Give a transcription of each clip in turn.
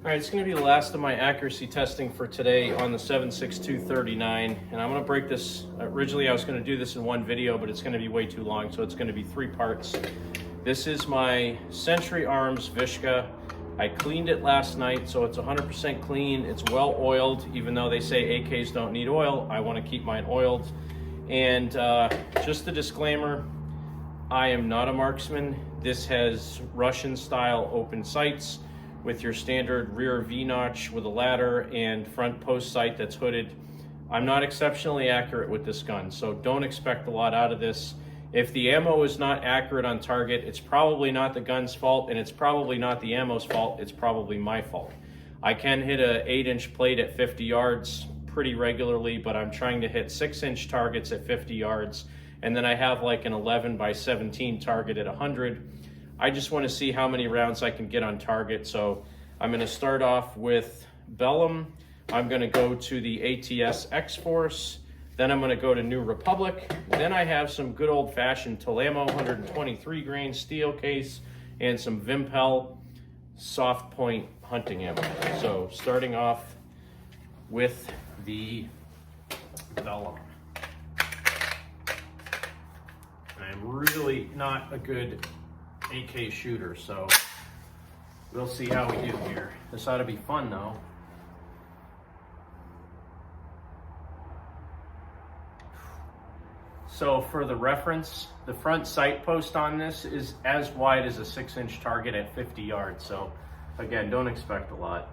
All right, it's going to be the last of my accuracy testing for today on the 7.6239, and I'm going to break this. Originally I was going to do this in one video, but it's going to be way too long, so it's going to be 3 parts. This is my Century Arms VSKA. I cleaned it last night, so it's 100% clean. It's well oiled, even though they say AKs don't need oil. I want to keep mine oiled. And just a disclaimer, I am not a marksman. This has Russian style open sights with your standard rear V-notch with a ladder and front post sight that's hooded. I'm not exceptionally accurate with this gun, so don't expect a lot out of this. If the ammo is not accurate on target, it's probably not the gun's fault, and it's probably not the ammo's fault, it's probably my fault. I can hit a 8-inch plate at 50 yards pretty regularly, but I'm trying to hit 6-inch targets at 50 yards, and then I have like an 11 by 17 target at 100. I just want to see how many rounds I can get on target. So I'm going to start off with Belom. I'm going to go to the ATS X-Force. Then I'm going to go to New Republic. Then I have some good old-fashioned Tulammo 123 grain steel case and some Vympel soft point hunting ammo. So starting off with the Belom. I'm really not a good AK shooter, so we'll see how we do here. This ought to be fun though. So for the reference, the front sight post on this is as wide as a 6-inch target at 50 yards. So again, don't expect a lot.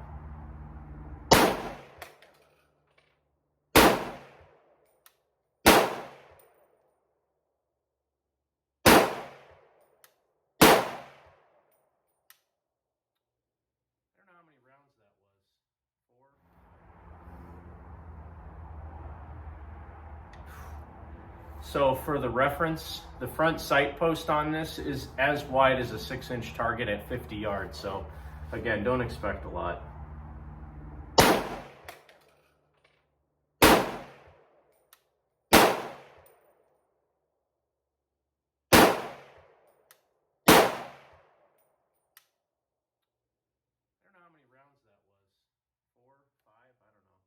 How many rounds that was? 4. So for the reference, the front sight post on this is as wide as a 6-inch target at 50 yards. So again, don't expect a lot. How many rounds that was? 4, 5, I don't know.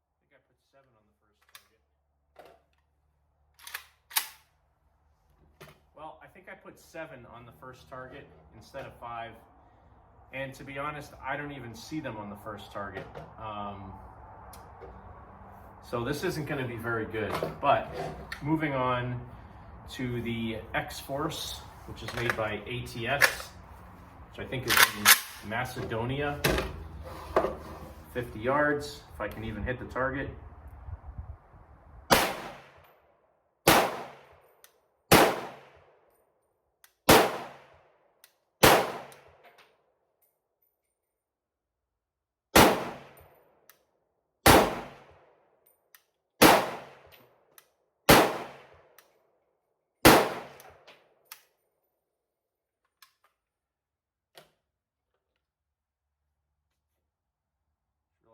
I think I put 7 on the first target. Well, I think I put 7 on the first target instead of 5. And to be honest, I don't even see them on the first target. So this isn't going to be very good. But moving on to the X-Force, which is made by ATS, which I think is in Macedonia. 50 yards, if I can even hit the target.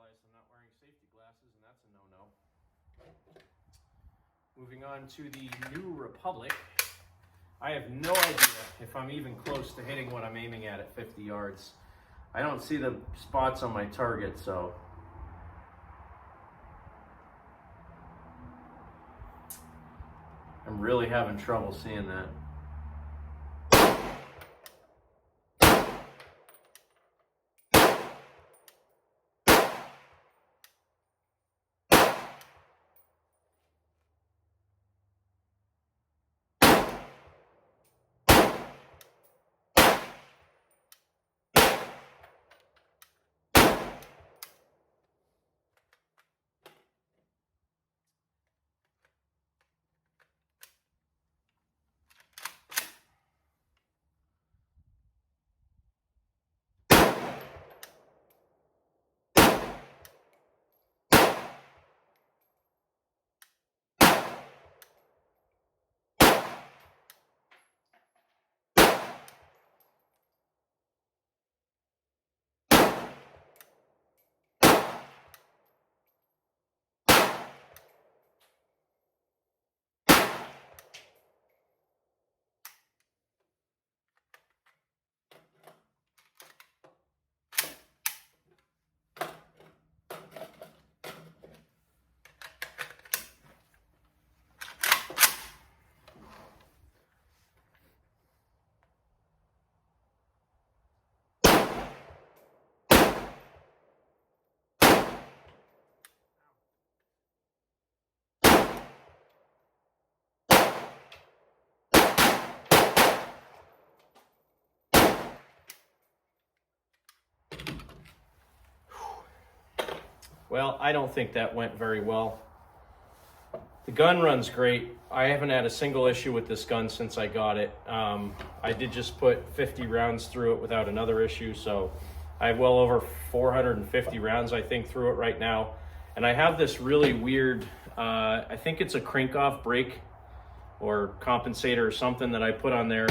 I'm not wearing safety glasses, and that's a no-no. Moving on to the New Republic. I have no idea if I'm even close to hitting what I'm aiming at 50 yards. I don't see the spots on my target, so I'm really having trouble seeing that. Well, I don't think that went very well. The gun runs great. I haven't had a single issue with this gun since I got it. I did just put 50 rounds through it without another issue, so I have well over 450 rounds, I think, through it right now. And I have this really weird, I think it's a crank-off brake or compensator or something that I put on there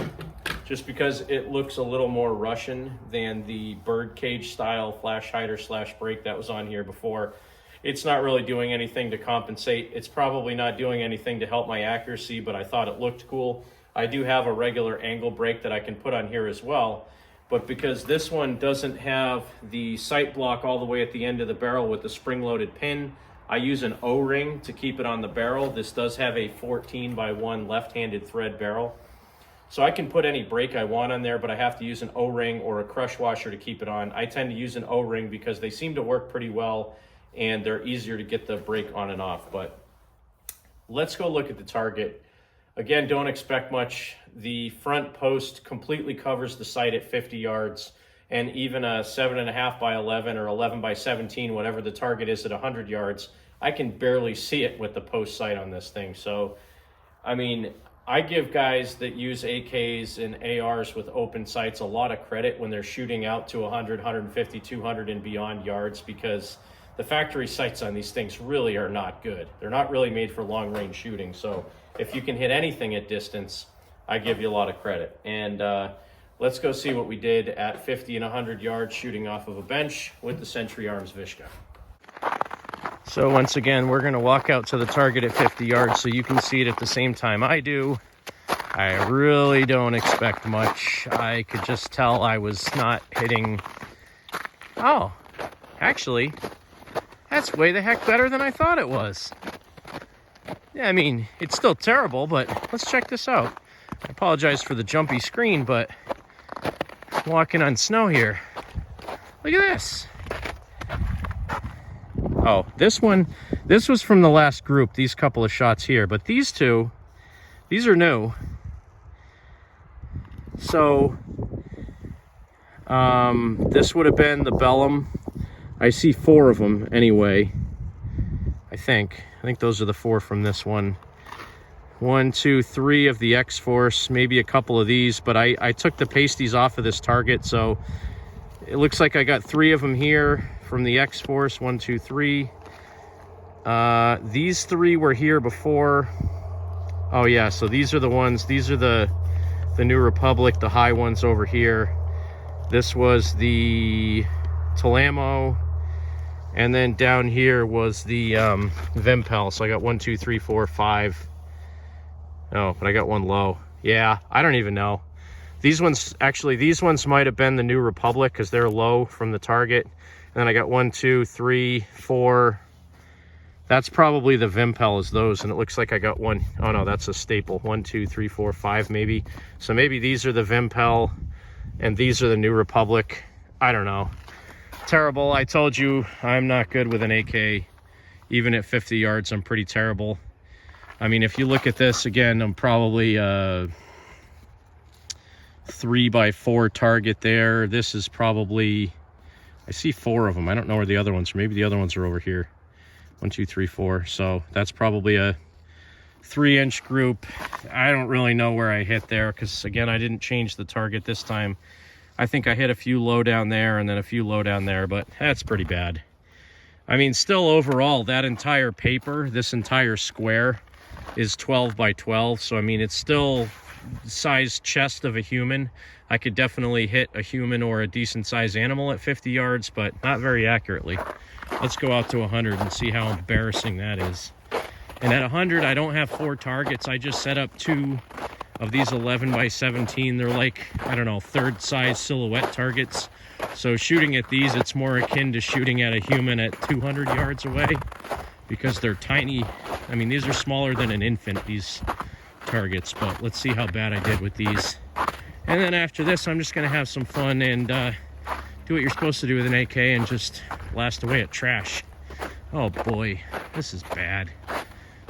just because it looks a little more Russian than the birdcage style flash hider / brake that was on here before. It's not really doing anything to compensate. It's probably not doing anything to help my accuracy, but I thought it looked cool. I do have a regular angle brake that I can put on here as well, but because this one doesn't have the sight block all the way at the end of the barrel with the spring-loaded pin, I use an O-ring to keep it on the barrel. This does have a 14x1 left-handed thread barrel. So I can put any brake I want on there, but I have to use an O-ring or a crush washer to keep it on. I tend to use an O-ring because they seem to work pretty well and they're easier to get the brake on and off. But let's go look at the target. Again, don't expect much. The front post completely covers the sight at 50 yards, and even a 7.5x11 or 11x17, whatever the target is at 100 yards, I can barely see it with the post sight on this thing. So, I mean, I give guys that use AKs and ARs with open sights a lot of credit when they're shooting out to 100, 150, 200 and beyond yards, because the factory sights on these things really are not good. They're not really made for long range shooting. So if you can hit anything at distance, I give you a lot of credit. And let's go see what we did at 50 and 100 yards shooting off of a bench with the Century Arms VSKA. So once again, we're gonna walk out to the target at 50 yards so you can see it at the same time I do. I really don't expect much. I could just tell I was not hitting. Oh, actually, that's way the heck better than I thought it was. Yeah, I mean, it's still terrible, but let's check this out. I apologize for the jumpy screen, but I'm walking on snow here. Look at this. Oh, this was from the last group, these couple of shots here, but these two, these are new. So, this would have been the Belom. I see 4 of them anyway. I think those are the 4 from this one. 1, 2, 3 of the X-Force, maybe a couple of these, but I took the pasties off of this target, so it looks like I got 3 of them here from the X-Force. 1, 2, 3. These 3 were here before. Oh yeah, so these are the ones, these are the New Republic, the high ones over here. This was the Tulammo. And then down here was the Vympel. So I got 1, 2, 3, 4, 5. Oh, but I got 1 low. Yeah, I don't even know. These ones, actually, these ones might have been the New Republic because they're low from the target. And then I got 1, 2, 3, 4. That's probably the Vympel is those. And it looks like I got 1. Oh no, that's a staple. 1, 2, 3, 4, 5 maybe. So maybe these are the Vympel and these are the New Republic. I don't know. Terrible. I told you I'm not good with an AK. Even at 50 yards, I'm pretty terrible. I mean, if you look at this again, I'm probably 3x4 target there. This is probably, I see 4 of them. I don't know where the other ones are. Maybe the other ones are over here. 1, 2, 3, 4. So that's probably a 3-inch group. I don't really know where I hit there because, again, I didn't change the target this time. I think I hit a few low down there and then a few low down there, but that's pretty bad. I mean, still overall, that entire paper, this entire square is 12x12. So, I mean, it's still size chest of a human. I could definitely hit a human or a decent sized animal at 50 yards, but not very accurately. Let's go out to 100 and see how embarrassing that is. And at 100, I don't have 4 targets. I just set up 2 of these 11x17. They're like, I don't know, 3rd size silhouette targets. So shooting at these, it's more akin to shooting at a human at 200 yards away because they're tiny. I mean, these are smaller than an infant, these targets, but let's see how bad I did with these. And then after this, I'm just gonna have some fun and do what you're supposed to do with an AK and just blast away at trash. Oh boy, this is bad.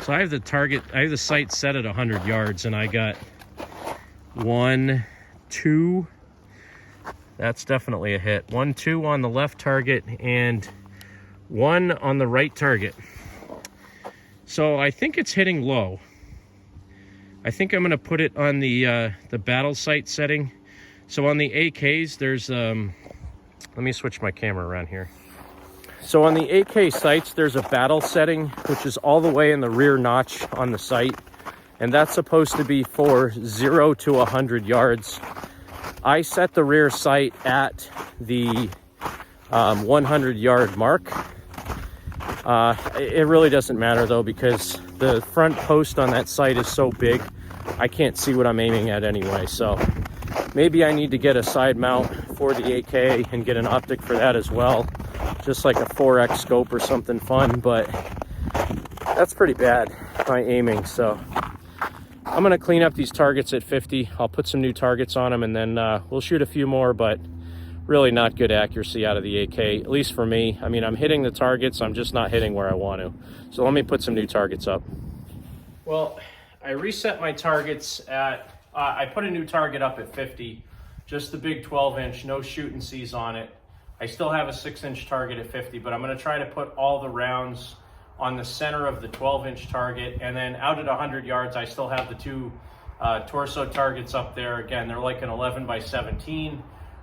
So I have the sight set at 100 yards and I got 1, 2. That's definitely a hit. 1, 2 on the left target and 1 on the right target. So I think it's hitting low. I think I'm going to put it on the battle sight setting. So on the AKs, there's let me switch my camera around here. So on the AK sights, there's a battle setting, which is all the way in the rear notch on the sight. And that's supposed to be for 0 to 100 yards. I set the rear sight at the 100-yard mark. It really doesn't matter though, because the front post on that sight is so big, I can't see what I'm aiming at anyway. So maybe I need to get a side mount for the AK and get an optic for that as well. Just like a 4X scope or something fun, but that's pretty bad, my aiming. So I'm gonna clean up these targets at 50. I'll put some new targets on them, and then we'll shoot a few more, but really not good accuracy out of the AK, at least for me. I mean, I'm hitting the targets, I'm just not hitting where I want to. So let me put some new targets up. Well, I reset my targets at, I put a new target up at 50, just the big 12-inch, no shoot and seize on it. I still have a 6-inch target at 50, but I'm gonna try to put all the rounds on the center of the 12-inch target, and then out at 100 yards, I still have the 2 torso targets up there. Again, they're like an 11 by 17.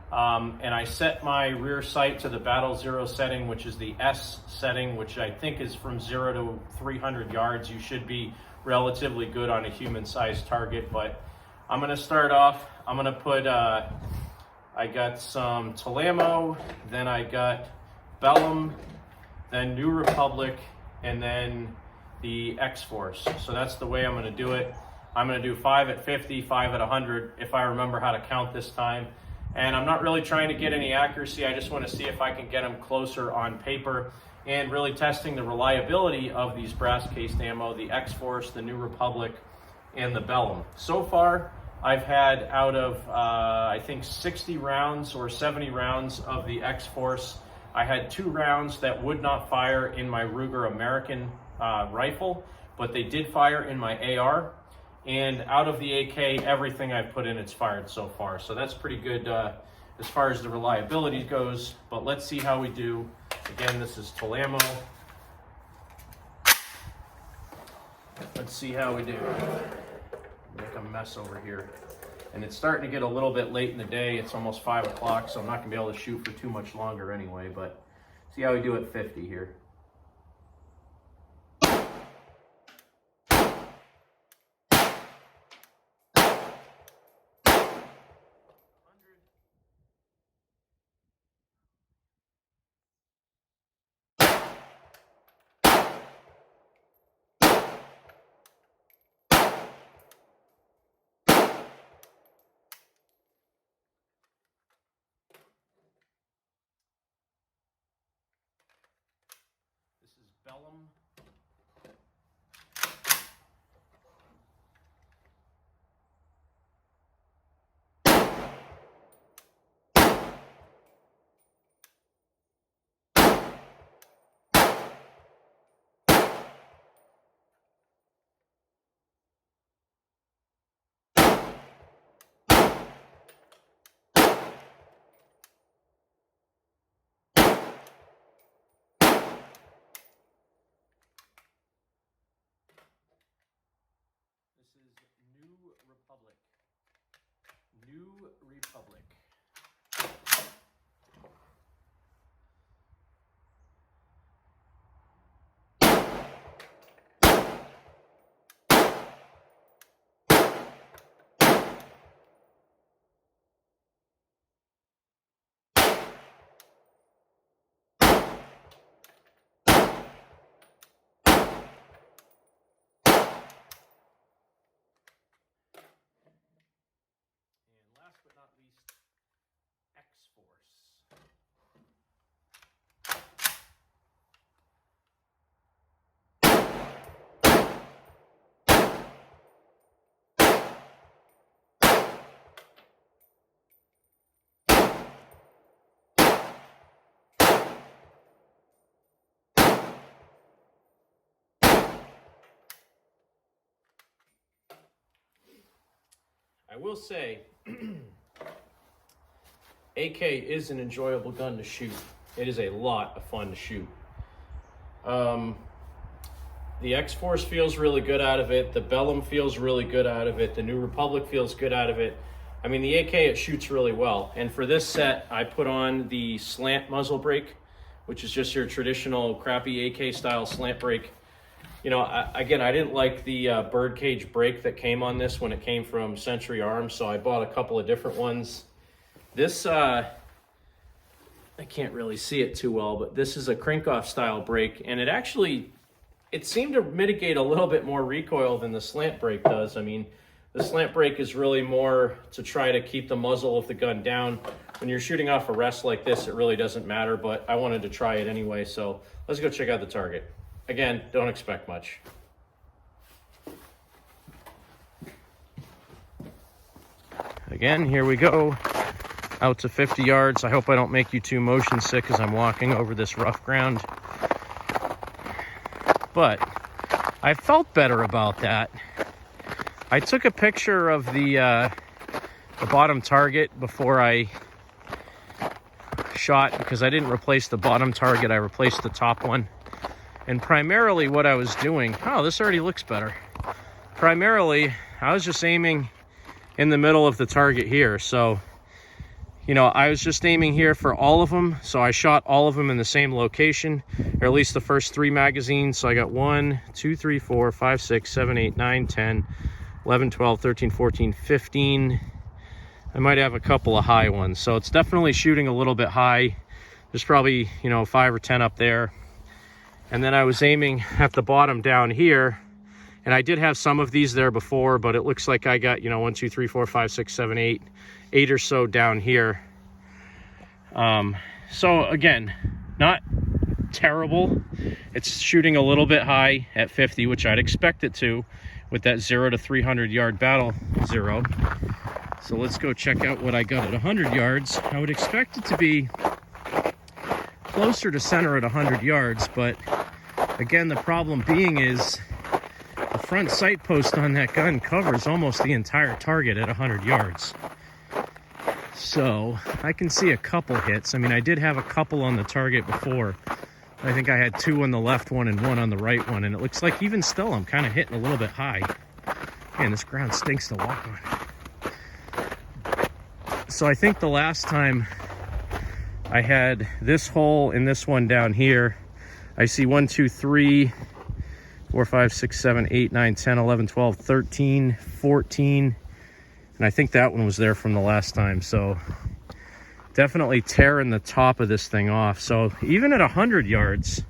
And I set my rear sight to the Battle 0 setting, which is the S setting, which I think is from 0 to 300 yards. You should be relatively good on a human-sized target, but I'm gonna start off, I'm gonna put, I got some Tulammo, then I got Belom, then New Republic, and then the X-Force. So that's the way I'm gonna do it. I'm gonna do 5 at 50, 5 at 100, if I remember how to count this time. And I'm not really trying to get any accuracy. I just want to see if I can get them closer on paper, and really testing the reliability of these brass cased ammo, the X-Force, the New Republic, and the Belom. So far, I've had out of, I think 60 rounds or 70 rounds of the X-Force, I had 2 rounds that would not fire in my Ruger American rifle, but they did fire in my AR. And out of the AK, everything I've put in, it's fired so far. So that's pretty good as far as the reliability goes. But let's see how we do. Again, this is Tulammo. Let's see how we do. Make a mess over here. And it's starting to get a little bit late in the day. It's almost 5 o'clock, so I'm not gonna be able to shoot for too much longer anyway, but see how we do at 50 here. Belom. New Republic. New Republic. Last but not least, X-Force. I will say, AK is an enjoyable gun to shoot. It is a lot of fun to shoot. The X-Force feels really good out of it. The Belom feels really good out of it. The New Republic feels good out of it. I mean, the AK, it shoots really well. And for this set, I put on the slant muzzle brake, which is just your traditional crappy AK style slant brake. You know, again, I didn't like the birdcage brake that came on this when it came from Century Arms, so I bought a couple of different ones. This, I can't really see it too well, but this is a crank-off style brake, and it seemed to mitigate a little bit more recoil than the slant brake does. I mean, the slant brake is really more to try to keep the muzzle of the gun down. When you're shooting off a rest like this, it really doesn't matter, but I wanted to try it anyway, so let's go check out the target. Again, don't expect much. Again, here we go, out to 50 yards. I hope I don't make you too motion sick as I'm walking over this rough ground. But I felt better about that. I took a picture of the bottom target before I shot, because I didn't replace the bottom target, I replaced the top one. And primarily what I was doing, oh, this already looks better. Primarily, I was just aiming in the middle of the target here. So, you know, I was just aiming here for all of them. So I shot all of them in the same location, or at least the first 3 magazines. So I got 1, 2, 3, 4, 5, 6, 7, 8, 9, 10, 11, 12, 13, 14, 15. I might have a couple of high ones. So it's definitely shooting a little bit high. There's probably, you know, 5 or 10 up there. And then I was aiming at the bottom down here, and I did have some of these there before, but it looks like I got, you know, 1, 2, 3, 4, 5, 6, 7, 8 or so down here. So again, not terrible. It's shooting a little bit high at 50, which I'd expect it to with that 0 to 300 yard battle 0. So let's go check out what I got at 100 yards. I would expect it to be closer to center at 100 yards, but again, the problem being is the front sight post on that gun covers almost the entire target at 100 yards. So I can see a couple hits. I mean, I did have a couple on the target before. I think I had 2 on the left one and 1 on the right one, and it looks like even still I'm kind of hitting a little bit high. Man, this ground stinks to walk on. So I think the last time I had this hole and this one down here. I see 1, 2, 3, 4, 5, 6, 7, 8, 9, 10, 11, 12, 13, 14. And I think that one was there from the last time. So definitely tearing the top of this thing off. So even at 100 yards,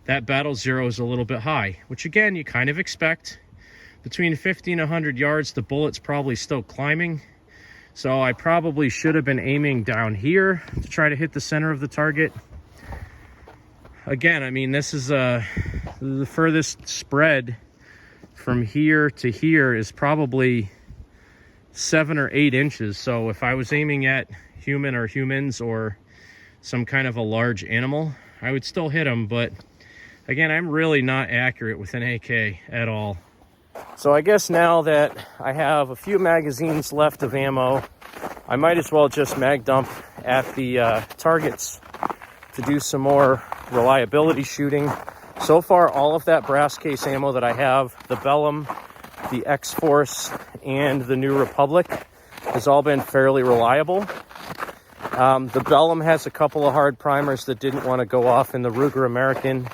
that battle 0 is a little bit high, which again, you kind of expect. Between 50 and 100 yards, the bullet's probably still climbing. So I probably should have been aiming down here to try to hit the center of the target. Again, I mean, this is the furthest spread from here to here is probably 7 or 8 inches. So if I was aiming at human or humans or some kind of a large animal, I would still hit them. But again, I'm really not accurate with an AK at all. So I guess now that I have a few magazines left of ammo, I might as well just mag dump at the targets to do some more reliability shooting. So far, all of that brass case ammo that I have, the Belom, the X-Force, and the New Republic, has all been fairly reliable. The Belom has a couple of hard primers that didn't want to go off in the Ruger American,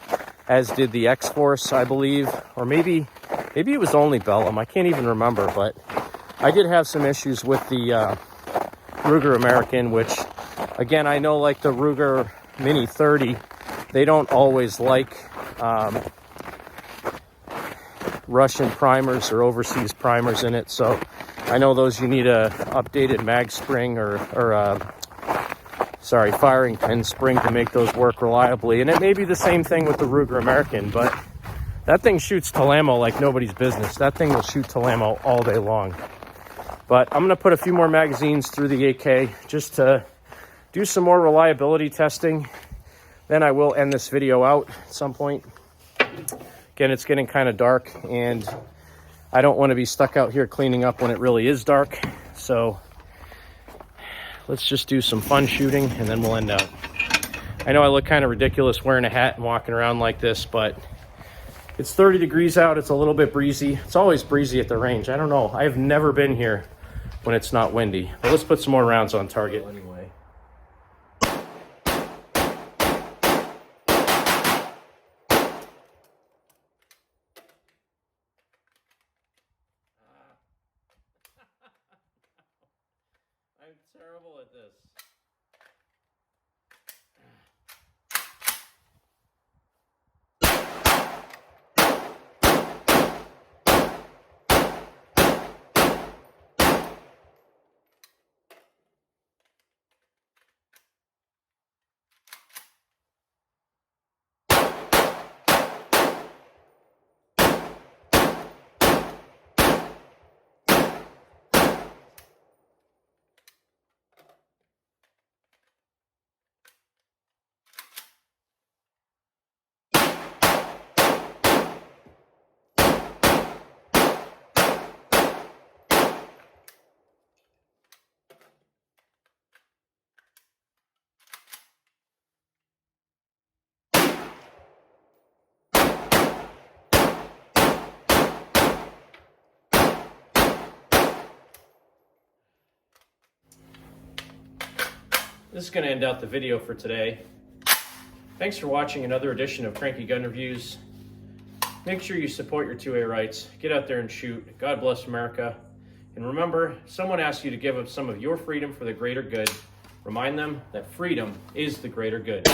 as did the X-Force, I believe, or maybe it was only Belom. I can't even remember, but I did have some issues with the Ruger American, which, again, I know like the Ruger Mini 30, they don't always like Russian primers or overseas primers in it. So I know those you need a updated mag spring or firing pin spring to make those work reliably. And it may be the same thing with the Ruger American, but that thing shoots Tulammo like nobody's business. That thing will shoot Tulammo all day long. But I'm going to put a few more magazines through the AK just to do some more reliability testing. Then I will end this video out at some point. Again, it's getting kind of dark, and I don't want to be stuck out here cleaning up when it really is dark. So let's just do some fun shooting, and then we'll end out. I know I look kind of ridiculous wearing a hat and walking around like this, but it's 30 degrees out. It's a little bit breezy. It's always breezy at the range. I don't know. I've never been here when it's not windy. But let's put some more rounds on target anyway. I'm terrible at this. This is going to end out the video for today. Thanks for watching another edition of Cranky Gun Reviews. Make sure you support your 2A rights. Get out there and shoot. God bless America. And remember, if someone asks you to give up some of your freedom for the greater good, remind them that freedom is the greater good.